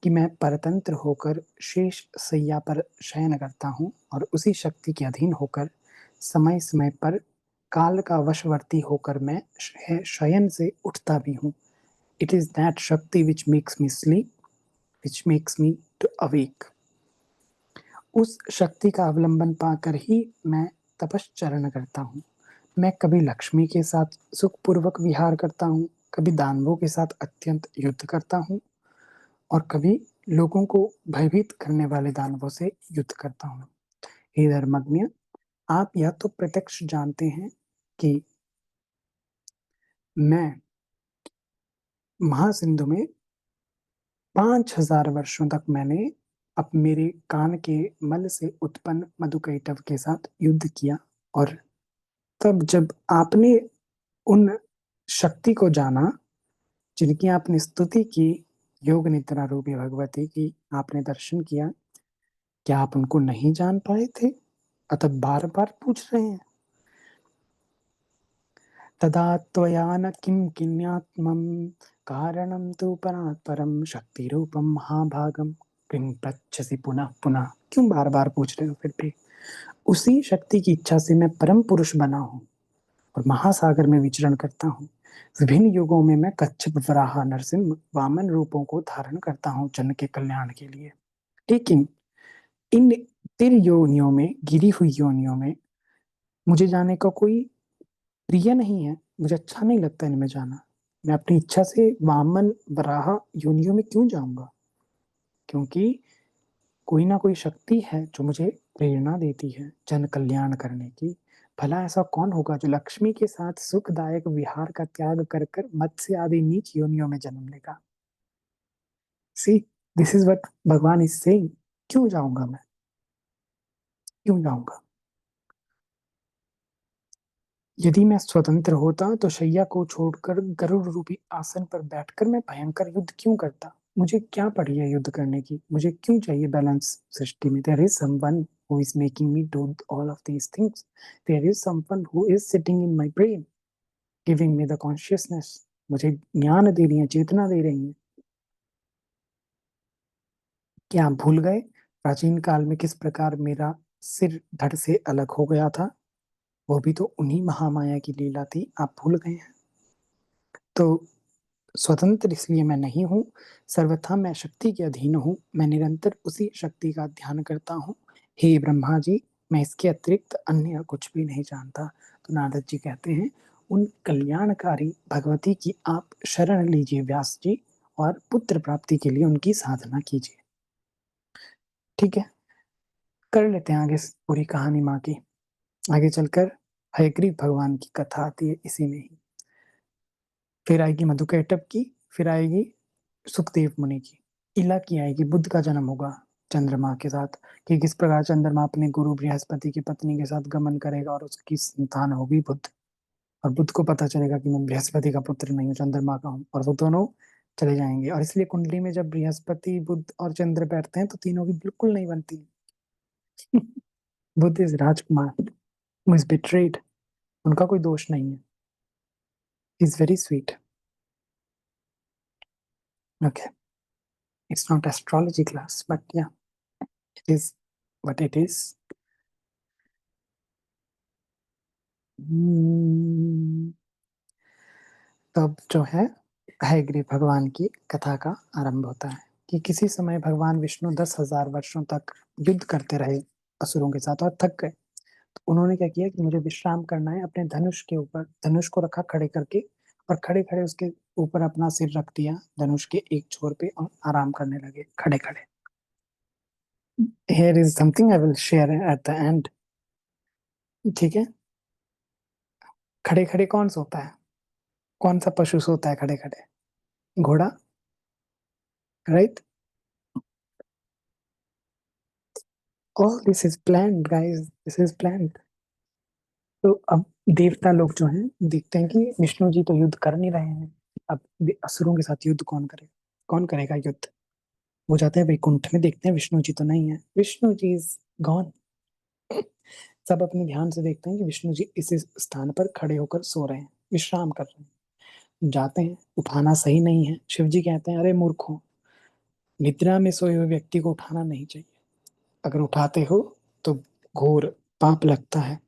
कि मैं परतंत्र होकर शेष सैया पर शयन करता हूँ और उसी शक्ति के अधीन होकर समय समय पर काल का वशवर्ती होकर मैं शयन से उठता भी हूँ। It is that shakti which makes me sleep, which makes me to awake. उस शक्ति का अवलंबन पाकर ही मैं तपश्चरण करता हूँ। मैं कभी लक्ष्मी के साथ सुखपूर्वक विहार करता हूँ, कभी दानवों के साथ अत्यंत युद्ध करता हूँ और कभी लोगों को भयभीत करने वाले दानवों से युद्ध करता हूँ। हे धर्मज्ञ, आप या तो प्रत्यक्ष जानते हैं कि मैं महासिंधु में 5000 वर्षों तक मैंने अब मेरे कान के मल से उत्पन्न मधुकैटभ के साथ युद्ध किया और तब जब आपने उन शक्ति को जाना जिनकी आपने स्तुति की, योग निद्रा रूपी भगवती की आपने दर्शन किया, क्या आप उनको नहीं जान पाए थे? अतः बार बार पूछ रहे हैं। तदा त्वया न किं किन्यात्मं कारणं तु परात्परं शक्तिरूपं महाभागं किं पृच्छसि पुनः पुनः। क्यों बार बार पूछ रहे हो फिर भी? उसी शक्ति की इच्छा से मैं परम पुरुष बना हूँ और महासागर में विचरण करता हूँ। विभिन्न युगों में मैं कच्छप, वराह, नरसिंह, वामन रूपों को धारण करता हूँ जन के कल्याण के लिए। लेकिन इन तिर योनियों में, गिरी हुई योनियों में मुझे जाने का कोई प्रिय नहीं है। मुझे अच्छा नहीं लगता इनमें जाना। मैं अपनी इच्छा से वामन, वराह योनियों में क्यों जाऊंगा? क्योंकि कोई ना कोई शक्ति है जो मुझे प्रेरणा देती है जन कल्याण करने की। भला ऐसा कौन होगा जो लक्ष्मी के साथ सुखदायक विहार का त्याग कर कर मत्स्य आदि नीच योनियों में जन्म लेगा? सी, दिस इज व्हाट भगवान इज सेइंग। क्यों जाऊंगा मैं? क्यों जाऊंगा? यदि मैं स्वतंत्र होता तो शैया को छोड़कर गरुड़ रूपी आसन पर बैठकर मैं भयंकर युद्ध क्यों करता? मुझे क्या पड़ी है युद्ध करने की? मुझे क्यों चाहिए बैलेंस सृष्टि में? There is someone who is making me do all of these things. There is someone who is sitting in my brain giving me the consciousness. मुझे ज्ञान दे रही है, चेतना दे रही है। क्या आप भूल गए प्राचीन काल में किस प्रकार मेरा सिर धड़ से अलग हो गया था? वो भी तो उन्हीं महामाया की लीला थी। आप भूल गए हैं? तो स्वतंत्र इसलिए मैं नहीं हूँ। सर्वथा मैं शक्ति के अधीन हूँ। मैं निरंतर उसी शक्ति का ध्यान करता हूँ। हे ब्रह्मा जी, मैं इसके अतिरिक्त अन्य कुछ भी नहीं जानता। तो नारद जी कहते हैं, उन कल्याणकारी भगवती की आप शरण लीजिए व्यास जी, और पुत्र प्राप्ति के लिए उनकी साधना कीजिए। ठीक है, कर लेते हैं आगे पूरी कहानी माँ की। आगे चलकर हयग्रीव भगवान की कथा आती है इसी में ही। फिर आएगी मधुकैटभ की, फिर आएगी सुखदेव मुनि की, इला की आएगी, बुद्ध का जन्म होगा चंद्रमा के साथ, कि किस प्रकार चंद्रमा अपने गुरु बृहस्पति की पत्नी के साथ गमन करेगा और उसकी संतान होगी बुद्ध। और बुद्ध को पता चलेगा कि मैं बृहस्पति का पुत्र नहीं हूँ, चंद्रमा का हूँ, और वो दोनों चले जाएंगे। और इसलिए कुंडली में जब बृहस्पति, बुद्ध और चंद्र बैठते हैं तो तीनों की बिल्कुल नहीं बनती। Buddha is rajkumar who is betrayed. उनका कोई दोष नहीं है। Is very sweet. Okay, it's not astrology class but yeah, it is what it is. तब जो है हयग्रीव भगवान की कथा का आरंभ होता है कि किसी समय भगवान विष्णु 10,000 वर्षों तक युद्ध करते रहे असुरों के साथ और थक गए। तो उन्होंने क्या किया कि मुझे विश्राम करना है। अपने धनुष के ऊपर धनुष को रखा खड़े करके, और खड़े खड़े उसके ऊपर अपना सिर रख दिया धनुष के एक छोर पे, और आराम करने लगे खड़े खड़े। Here is something I will share at the end. ठीक है, खड़े खड़े कौन सोता है? कौन सा पशु सोता है खड़े खड़े? घोड़ा, right? All this is planned, guys. This is planned. तो अब देवता लोग जो हैं देखते हैं कि विष्णु जी तो युद्ध कर नहीं रहे हैं। अब असुरों के साथ युद्ध कौन करेगा? कौन करेगा युद्ध? वो जाते हैं वैकुंठ में, देखते हैं विष्णु जी तो नहीं है। Vishnu ji is gone. सब अपने ध्यान से देखते हैं कि विष्णु जी इस स्थान पर खड़े होकर सो रहे हैं, विश्राम कर रहे हैं। जाते हैं, उठाना सही नहीं है। शिव जी कहते हैं, अरे मूर्खों, निद्रा में सोए हुए व्यक्ति को उठाना नहीं चाहिए। अगर उठाते हो तो घोर पाप लगता है।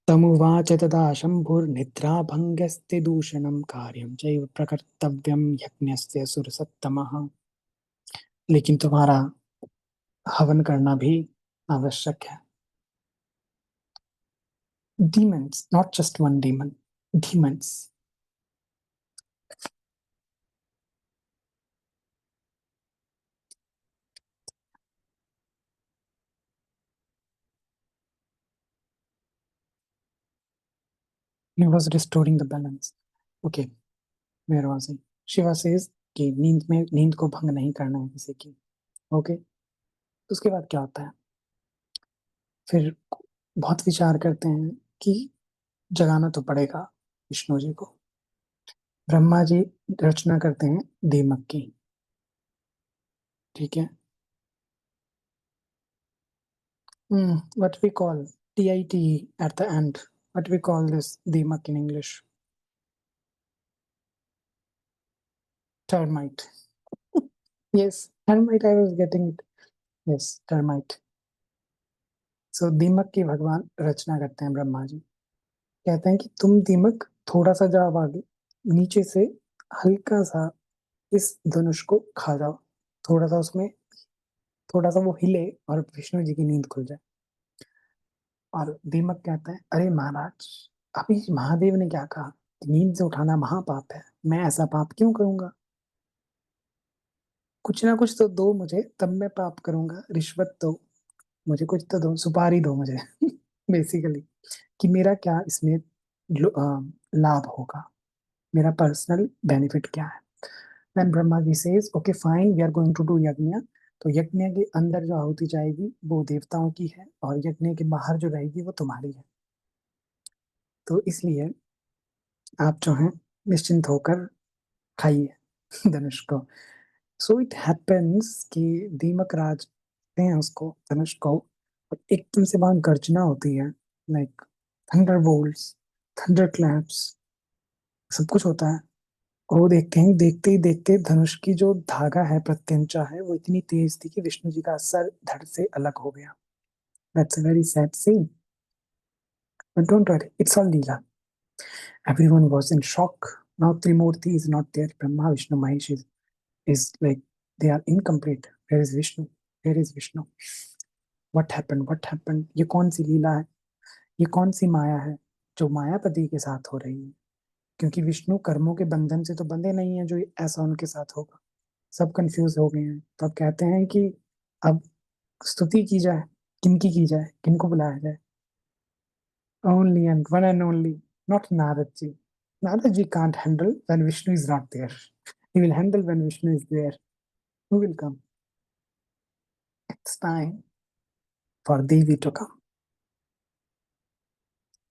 तमुवाच तदा शम्भुर्निद्राभङ्गस्ते दूषणं कार्यं चैव प्रकर्तव्यं यज्ञस्य सुरसत्तमः। लेकिन तुम्हारा हवन करना भी आवश्यक है। Demons, not just one demon, demons. He was restoring the balance. Okay, where was I? Shiva says कि नींद को भंग नहीं करना है किसी की। ओके, उसके बाद क्या होता है फिर? बहुत विचार करते हैं कि जगाना तो पड़ेगा विष्णु जी को। ब्रह्मा जी रचना करते हैं दीमक की, ठीक है। What we call TITE at the end. What we call this दीमक in English? Termite. Yes, termite. I was getting it. Yes, termite. So दीमक की भगवान रचना करते हैं ब्रह्मा जी। कहते हैं कि तुम दीमक थोड़ा सा जाओ आगे, नीचे से हल्का सा इस धनुष को खा जाओ, थोड़ा सा उसमें, थोड़ा सा वो हिले और विष्णु जी की नींद खुल जाए। और दीमक कहता है, अरे महाराज, अभी महादेव ने क्या कहा कि नींद से उठाना महापाप है, मैं ऐसा पाप क्यों करूंगा? कुछ ना कुछ तो दो मुझे, तब मैं पाप करूंगा। रिश्वत दो मुझे, कुछ तो दो, सुपारी दो मुझे बेसिकली, कि मेरा क्या इसमें लाभ होगा, मेरा पर्सनल बेनिफिट क्या है। Then Brahma ji says, okay fine, we are going to do यज्ञ। तो यज्ञ के अंदर जो आहुति जाएगी वो देवताओं की है, और यज्ञ के बाहर जो रहेगी वो तुम्हारी है। तो इसलिए आप जो है निश्चिंत होकर खाइए धनुष को। सो इट हैपेंस कि दीमक राज हैं उसको, धनुष को, और एकदम से वहां गर्जना होती है, like thunderbolts, thunderclaps, सब कुछ होता है। और वो देखते हैं, देखते ही देखते धनुष की जो धागा है, प्रत्यंचा है, वो इतनी तेज थी कि विष्णु जी का सर धड़ से अलग हो गया। That's a very sad scene, but don't worry, it's all leela. Everyone was in shock. Now Trimurti is not there. Brahma, Vishnu, Mahesh is like they are incomplete. Where is Vishnu? Where is Vishnu? What happened? What happened? ये कौन सी लीला है? ये कौन सी माया है जो मायापति के साथ हो रही है? क्योंकि विष्णु कर्मों के बंधन से तो बंधे नहीं है जो ऐसा उनके साथ होगा। सब कंफ्यूज हो गए हैं। तो अब कहते हैं कि अब स्तुति की जाए, किनकी की जाए, किनको बुलाया जाए? Only and one and only, not Naradji. Naradji can't handle when Vishnu is not there. He will handle when Vishnu is there. Who will come? It's time for Devi to come.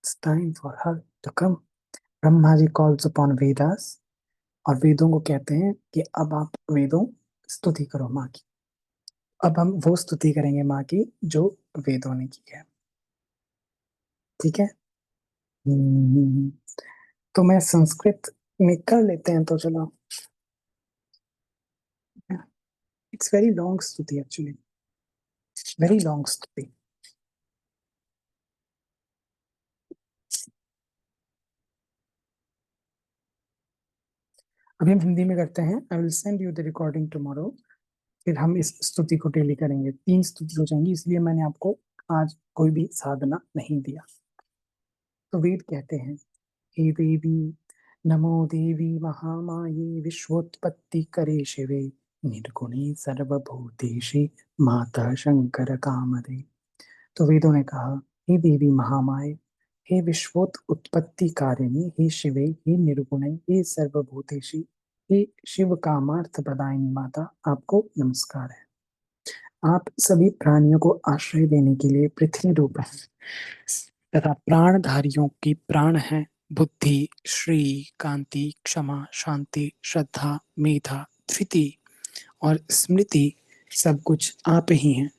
It's time for her to come. Brahma ji calls upon Vedas, और वेदों को कहते हैं कि अब आप वेदों स्तुति करो माँ की। अब हम वो स्तुति करेंगे माँ की जो वेदों ने की है, ठीक है। तो मैं संस्कृत में कर लेते हैं, तो चलो। इट्स वेरी लॉन्ग स्तुति एक्चुअली, वेरी लॉन्ग स्तुति। अभी हम हिंदी में करते हैं। I will send you the recording tomorrow. फिर हम इस स्तुति को डेली करेंगे, 3 स्तुति हो जाएंगी, इसलिए मैंने आपको आज कोई भी साधना नहीं दिया। तो वेद कहते हैं, हे देवी, नमो देवी महामाये, विश्वोत्पत्ति करे शिवे, निर्गुणे सर्वभूतेषु माता शंकर कामदे। तो वेदों ने कहा, हे देवी महामाये, हे विश्वोत उत्पत्ति कारिणी, हे शिवे, हे निर्गुणे, हे सर्वभूतेषु, हे शिव कामार्थ प्रदायिनी माता, आपको नमस्कार है। आप सभी प्राणियों को आश्रय देने के लिए पृथ्वी रूप है, तथा प्राणधारियों की प्राण है। बुद्धि, श्री, कांति, क्षमा, शांति, श्रद्धा, मेधा, धृति और स्मृति, सब कुछ आप ही हैं।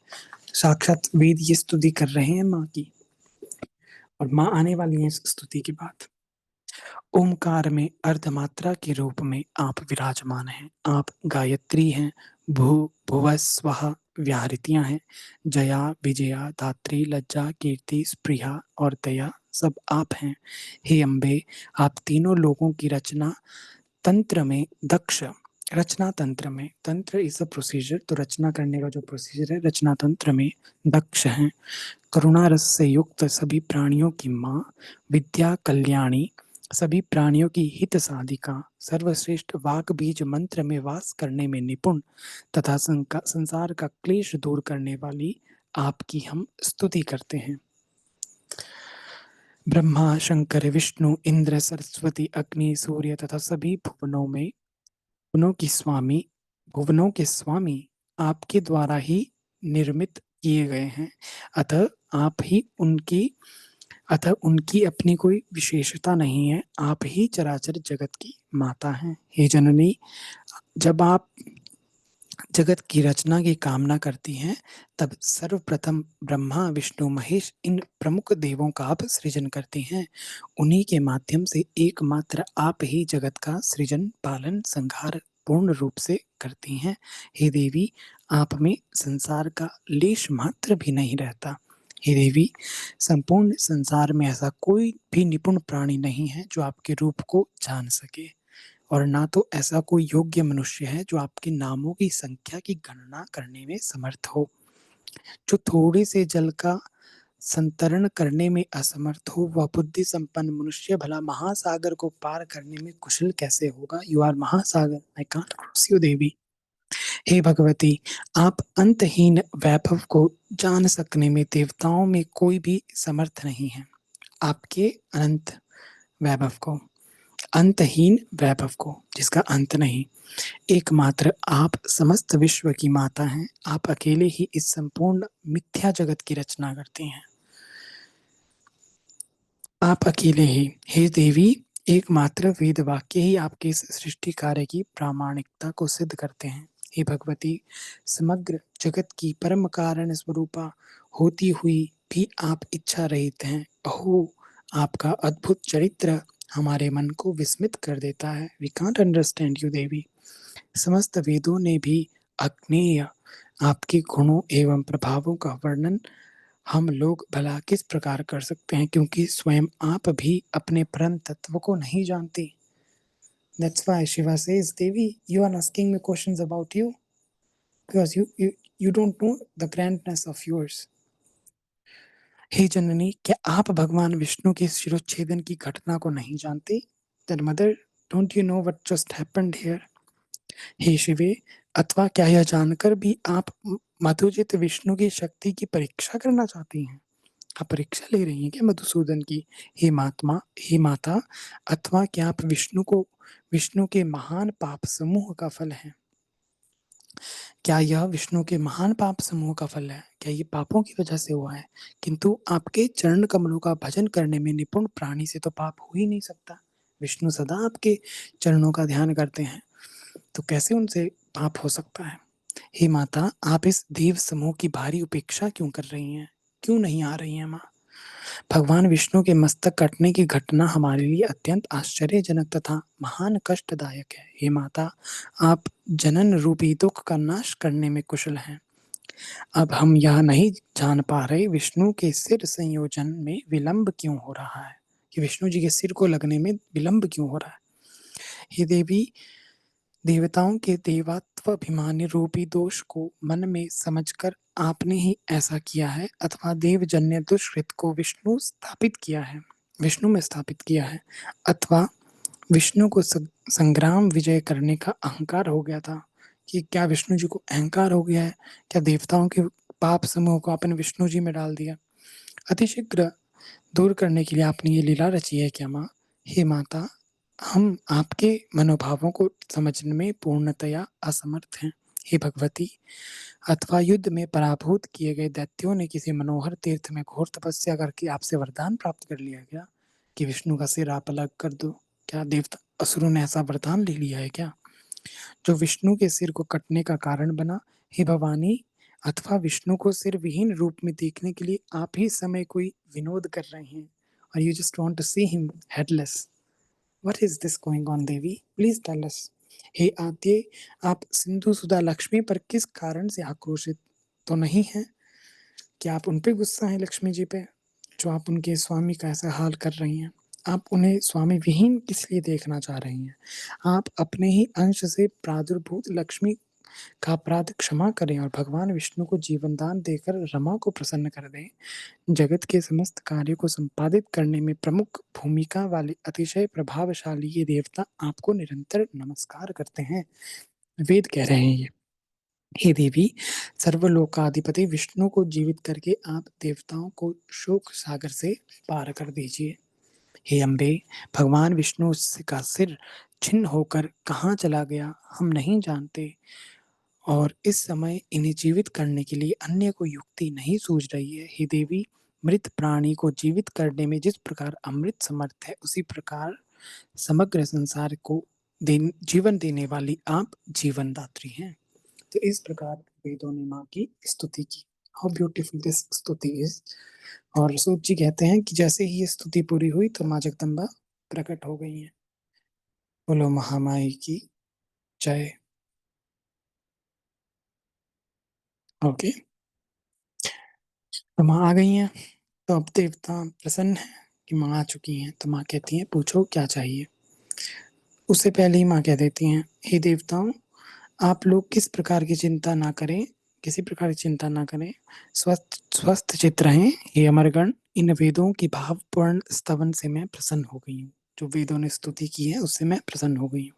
साक्षात वेद ये स्तुति कर रहे हैं माँ की, और माँ आने वाली है इस स्तुति के बाद। ओमकार में अर्धमात्रा के रूप में आप विराजमान हैं। आप गायत्री हैं, भू भुव स्वः व्याहृतियां हैं, जया, विजया, धात्री, लज्जा, कीर्ति, स्पृहा और दया, सब आप हैं। हे अम्बे, आप तीनों लोगों की रचना तंत्र में दक्ष, रचना तंत्र में, तंत्र इज अ प्रोसीजर, तो रचना करने का जो प्रोसीजर है, रचना तंत्र में दक्ष हैं। करुणा रस से युक्त सभी प्राणियों की माँ, विद्या कल्याणी, सभी प्राणियों की हित साधिका, सर्वश्रेष्ठ वाक बीज मंत्र में वास करने में निपुण, तथा संसार का क्लेश दूर करने वाली आपकी हम स्तुति करते हैं। ब्रह्मा, शंकर, विष्णु, इंद्र, सरस्वती, अग्नि, सूर्य तथा सभी भुवनों के स्वामी, आपके द्वारा ही निर्मित किए गए हैं। अतः आप ही उनकी अतः उनकी अपनी कोई विशेषता नहीं है, आप ही चराचर जगत की माता हैं। हे जननी, जब आप जगत की रचना की कामना करती हैं, तब सर्वप्रथम ब्रह्मा विष्णु महेश इन प्रमुख देवों का आप सृजन करती हैं। उन्हीं के माध्यम से एकमात्र आप ही जगत का सृजन पालन संहार पूर्ण रूप से करती हैं। हे देवी, आप में संसार का लेश मात्र भी नहीं रहता। हे देवी, संपूर्ण संसार में ऐसा कोई भी निपुण प्राणी नहीं है जो आपके रूप को जान सके, और ना तो ऐसा कोई योग्य मनुष्य है जो आपके नामों की संख्या की गणना करने में समर्थ हो। जो थोड़े से जल का संतरण करने में असमर्थ हो, वह बुद्धि संपन्न मनुष्य भला महासागर को पार करने में कुशल कैसे होगा। यू आर महासागर, आई कांट क्रॉस यू देवी। हे भगवती, आप अंतहीन वैभव को जान सकने में देवताओं में कोई भी समर्थ नहीं है। आपके अनंत वैभव को, अंतहीन वैभव को जिसका अंत नहीं, एकमात्र आप समस्त विश्व की माता हैं। आप अकेले ही इस संपूर्ण मिथ्या जगत की रचना करती हैं। आप अकेले ही, हे देवी, एकमात्र वेद वाक्य ही आपके इस सृष्टि कार्य की प्रामाणिकता को सिद्ध करते हैं। हे भगवती, समग्र जगत की परम कारण स्वरूपा होती हुई भी आप इच्छा रहित हैं। अहो, आपका अद्भुत चरित्र हमारे मन को विस्मित कर देता है। वी कांट अंडरस्टैंड यू देवी। समस्त वेदों ने भी अज्ञेय आपके गुणों एवं प्रभावों का वर्णन हम लोग भला किस प्रकार कर सकते हैं, क्योंकि स्वयं आप भी अपने परम तत्व को नहीं जानती। That's why Shiva says, Devi, you are asking me questions about you because you don't know the grandness of yours. हे जननी, क्या आप भगवान विष्णु के शिरोच्छेदन की घटना को नहीं जानते? Then mother, don't you know what just happened here? हे शिवे, अथवा क्या यह जानकर भी आप मधुजित विष्णु की शक्ति की परीक्षा करना चाहती हैं? आप परीक्षा ले रही हैं क्या मधुसूदन की? हे महात्मा, हे माता, अथवा क्या आप विष्णु के महान पाप समूह का फल है? क्या यह विष्णु के महान पाप समूह का फल है? क्या ये पापों की वजह से हुआ है? किंतु आपके चरण कमलों का भजन करने में निपुण प्राणी से तो पाप हो ही नहीं सकता। विष्णु सदा आपके चरणों का ध्यान करते हैं, तो कैसे उनसे पाप हो सकता है? हे माता, आप इस देव समूह की भारी उपेक्षा क्यों कर रही हैं? क्यों नहीं आ रही हैं माँ? भगवान विष्णु के मस्तक कटने की घटना हमारे लिए अत्यंत आश्चर्यजनक तथा महान कष्टदायक है। हे माता, आप जनन रूपी दुख का नाश करने में कुशल हैं। अब हम यह नहीं जान पा रहे विष्णु के सिर संयोजन में विलंब क्यों हो रहा है, कि विष्णु जी के सिर को लगने में विलंब क्यों हो रहा है। हे देवी, देवताओं के देवत्वाभिमानी रूपी दोष को मन में समझकर आपने ही ऐसा किया है, अथवा देवजन्य दुष्कृत को विष्णु में स्थापित किया है, अथवा विष्णु को संग्राम विजय करने का अहंकार हो गया था। कि क्या विष्णु जी को अहंकार हो गया है? क्या देवताओं के पाप समूह को आपने विष्णु जी में डाल दिया? अतिशीघ्र दूर करने के लिए आपने ये लीला रची है क्या माँ? हे माता, हम आपके मनोभावों को समझने में पूर्णतया असमर्थ हैं। हे भगवती, अथवा युद्ध में पराभूत किए गए दैत्यों ने किसी मनोहर तीर्थ में घोर तपस्या करके आपसे वरदान प्राप्त कर लिया क्या, कि विष्णु का सिर आप अलग कर दो? क्या देवता असुरों ने ऐसा वरदान ले लिया है क्या, जो विष्णु के सिर को कटने का कारण बना? हे भवानी, अथवा विष्णु को सिर विहीन रूप में देखने के लिए आप ही समय कोई विनोद कर रहे हैं, और you just want to see him headless. What is this going on Devi? Please tell us. हे आद्य, आप सिंधु सुधा लक्ष्मी पर किस कारण से आक्रोशित तो नहीं हैं? क्या आप उन पे गुस्सा है लक्ष्मी जी पे, जो आप उनके स्वामी का ऐसा हाल कर रही हैं? आप उन्हें स्वामी विहीन किस लिए देखना चाह रही हैं? आप अपने ही अंश से प्रादुर्भूत लक्ष्मी का अपराध क्षमा करें और भगवान विष्णु को जीवन दान देकर रमा को प्रसन्न कर दें। जगत के समस्त कार्यों को संपादित करने में प्रमुख भूमिका वाले अतिशय प्रभावशाली ये देवता आपको निरंतर नमस्कार करते हैं। वेद कह रहे हैं ये। हे देवी, सर्वलोकाधिपति विष्णु को जीवित करके आप देवताओं को शोक सागर से पार कर दीजिए। हे अम्बे, भगवान विष्णु का सिर छिन्न होकर कहाँ चला गया हम नहीं जानते, और इस समय इन्हें जीवित करने के लिए अन्य कोई युक्ति नहीं सूझ रही है। हे देवी, मृत प्राणी को जीवित करने में जिस प्रकार अमृत समर्थ है, उसी प्रकार समग्र संसार को जीवन देने वाली आप जीवन दात्री हैं। तो इस प्रकार वेदों ने माँ की स्तुति की। हाउ ब्यूटीफुल दिस स्तुति इज। और सूत जी कहते हैं कि जैसे ही ये स्तुति पूरी हुई तो माँ जगदम्बा प्रकट हो गई हैं। बोलो महामाई की जय। ओके, तो माँ आ गई हैं। तो अब देवता प्रसन्न है कि माँ आ चुकी हैं। तो माँ कहती हैं पूछो क्या चाहिए। उससे पहले ही माँ कह देती हैं, हे देवताओं, आप लोग किस प्रकार की चिंता ना करें, किसी प्रकार की चिंता ना करें, स्वस्थ स्वस्थ चित्त रहें। हे अमरगण, इन वेदों की भावपूर्ण स्तवन से मैं प्रसन्न हो गई हूँ। जो वेदों ने स्तुति की है उससे मैं प्रसन्न हो गई हूँ।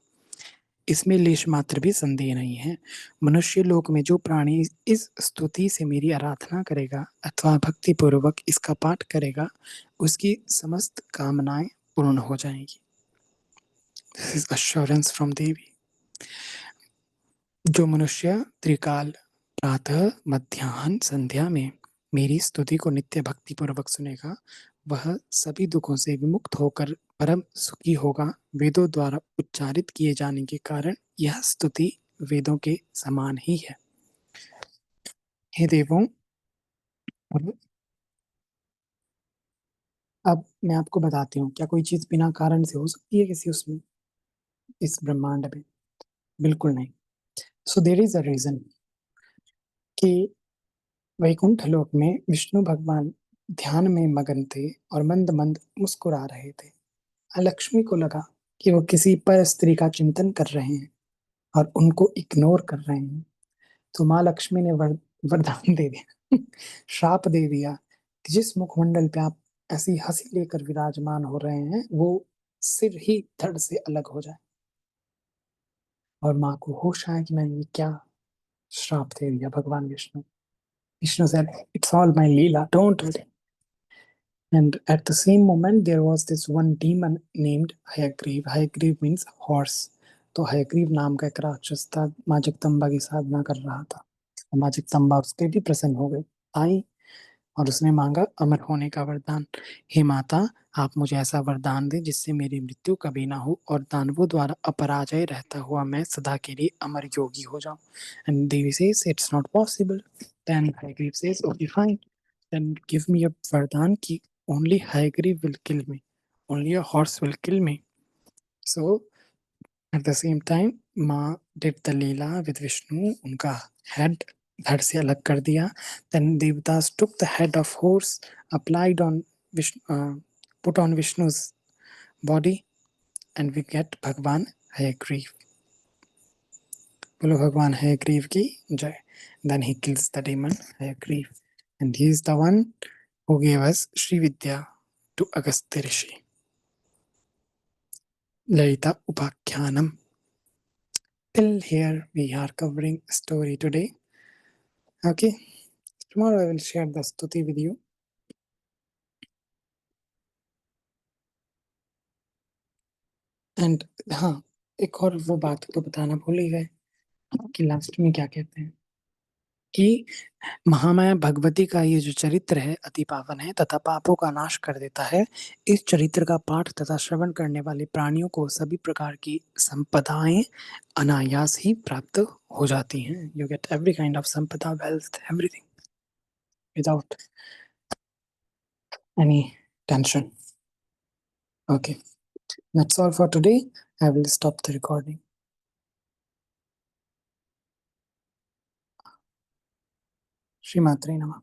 इसमें लेश मात्र भी संदेह नहीं है। मनुष्य लोक में जो प्राणी इस स्तुति से मेरी आराधना करेगा अथवा भक्ति पूर्वक इसका पाठ करेगा, उसकी समस्त कामनाएं पूर्ण हो जाएंगी। दिस इज अश्योरेंस फ्रॉम देवी। जो मनुष्य त्रिकाल प्रातः मध्याह्न संध्या में मेरी स्तुति को नित्य भक्ति पूर्वक सुनेगा, वह सभी दुखों से विमुक्त होकर परम सुखी होगा। वेदों द्वारा उच्चारित किए जाने के कारण यह स्तुति वेदों के समान ही है। हे देवों, अब मैं आपको बताती हूँ, क्या कोई चीज बिना कारण से हो सकती है किसी उसमें, इस ब्रह्मांड में? बिल्कुल नहीं। So there is a reason कि वैकुंठ लोक में विष्णु भगवान ध्यान में मगन थे और मंद मंद मुस्कुरा रहे थे। लक्ष्मी को लगा कि वो किसी पर स्त्री का चिंतन कर रहे हैं और उनको इग्नोर कर रहे हैं। तो माँ लक्ष्मी ने वरदान दे दिया, श्राप दे दिया कि जिस मुखमंडल पे आप ऐसी हंसी लेकर विराजमान हो रहे हैं, वो सिर ही धड़ से अलग हो जाए। और माँ को होश आया कि मैंने ये क्या श्राप दे दिया। भगवान Vishnu Vishnu said, "It's all my Leela, don't worry." And at the same moment, there was this one demon named Hayagriv. Hayagriv means horse. तो हयग्रीव नाम का एक राक्षस था, माँ जगदम्बा की साधना कर रहा था। माँ जगदम्बा उसके भी प्रसन्न हो गई, आई और उसने मांगा अमर होने का वरदान। हे माता, आप मुझे ऐसा वरदान दें जिससे मेरी मृत्यु कभी ना हो और दानवों द्वारा अपराजय रहता हुआ मैं सदा के लिए अमर योगी हो जाऊं। And Devi says it's not possible. Then Hayagriv says, okay fine, then give me a vardhan ki only Hayagriv will kill me, only a horse will kill me. So at the same time, माँ did the Leela with Vishnu, उनका head धड़ से अलग कर दिया। Then देवतास took the head of horse, applied on Vishnu, put on Vishnu's body, and we get भगवान हयग्रीव। बोलो भगवान हयग्रीव की जय। Then he kills the demon Hayagriva, and he is the one who gave us Sri Vidya to Agastya Rishi. Lalita Upakhyanam. Till here we are covering story today. Okay, tomorrow I will share the stuti with you. And हाँ, एक और वो बात तो बताना भूल ही गए कि लास्ट में क्या कहते हैं कि महामाया भगवती का ये जो चरित्र है अति पावन है तथा पापों का नाश कर देता है। इस चरित्र का पाठ तथा श्रवण करने वाले प्राणियों को सभी प्रकार की संपदाएं अनायास ही प्राप्त हो जाती हैं। You get every kind of sampada, wealth, everything without any tension. Okay, that's all for today. I will stop the recording. Shri मात्रे नमः।